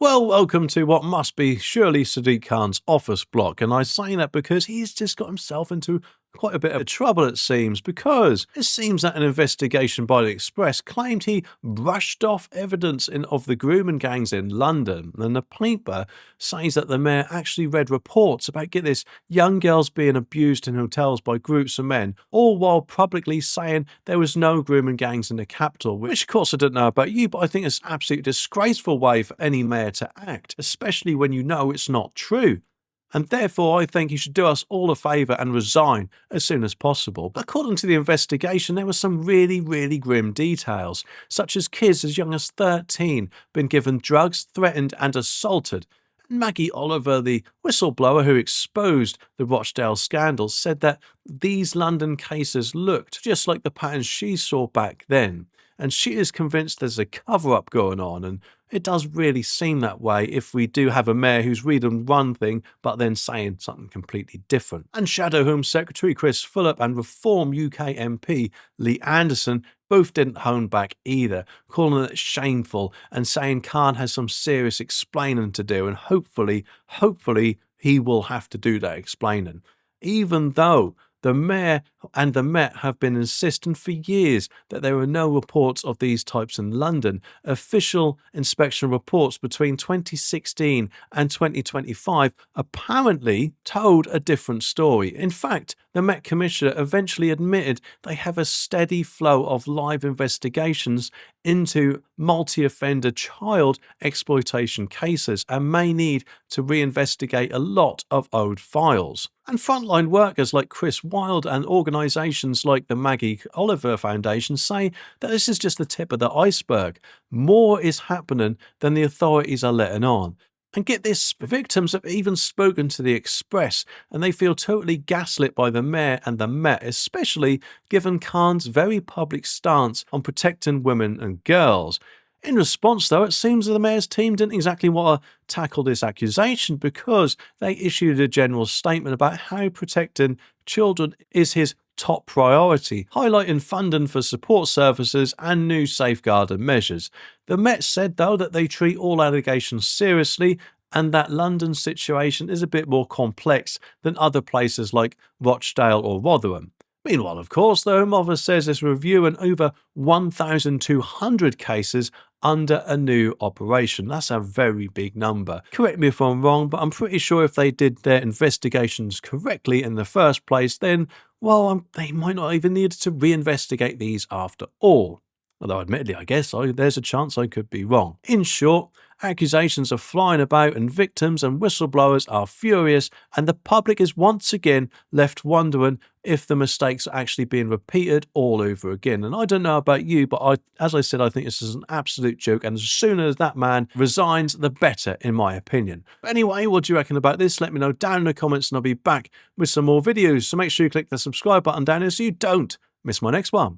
Well, welcome to what must be surely Sadiq Khan's office block, and I say that because he's just got himself into quite a bit of trouble, it seems, because it seems that an investigation by the Express claimed he brushed off evidence of the grooming gangs in London, and the paper says that the mayor actually read reports about, get this, young girls being abused in hotels by groups of men, all while publicly saying there was no grooming gangs in the capital, which of course I don't know about you, but I think it's an absolutely disgraceful way for any mayor to act, especially when you know it's not true. And therefore, I think he should do us all a favour and resign as soon as possible. But according to the investigation, there were some really grim details, such as kids as young as 13 been given drugs, threatened and assaulted. Maggie Oliver, the whistleblower who exposed the Rochdale scandal, said that these London cases looked just like the patterns she saw back then. And she is convinced there's a cover-up going on, and it does really seem that way if we do have a mayor who's reading one thing but then saying something completely different. And Shadow Home Secretary Chris Phillip and Reform UK MP Lee Anderson both didn't hold back either, calling it shameful and saying Khan has some serious explaining to do, and hopefully he will have to do that explaining. Even though the mayor and the Met have been insisting for years that there were no reports of these types in London. Official inspection reports between 2016 and 2025 apparently told a different story. In fact, the Met Commissioner eventually admitted they have a steady flow of live investigations into multi-offender child exploitation cases and may need to reinvestigate a lot of old files. And frontline workers like Chris Wilde and organisations like the Maggie Oliver Foundation say that this is just the tip of the iceberg. More is happening than the authorities are letting on. And get this, victims have even spoken to the Express and they feel totally gaslit by the mayor and the Met, especially given Khan's very public stance on protecting women and girls. In response, though, it seems that the mayor's team didn't exactly want to tackle this accusation because they issued a general statement about how protecting children is his top priority, highlighting funding for support services and new safeguarding measures. The Met said, though, that they treat all allegations seriously and that London's situation is a bit more complex than other places like Rochdale or Rotherham. Meanwhile, of course, the Home Office says it's reviewing over 1,200 cases under a new operation. That's a very big number. Correct me if I'm wrong, but I'm pretty sure if they did their investigations correctly in the first place, then, well, they might not even need to reinvestigate these after all. Although admittedly, I guess there's a chance I could be wrong. In short, accusations are flying about and victims and whistleblowers are furious, and the public is once again left wondering if the mistakes are actually being repeated all over again. And I don't know about you, but as I said, I think this is an absolute joke, and as soon as that man resigns, the better, in my opinion. But anyway, what do you reckon about this? Let me know down in the comments and I'll be back with some more videos. So make sure you click the subscribe button down here so you don't miss my next one.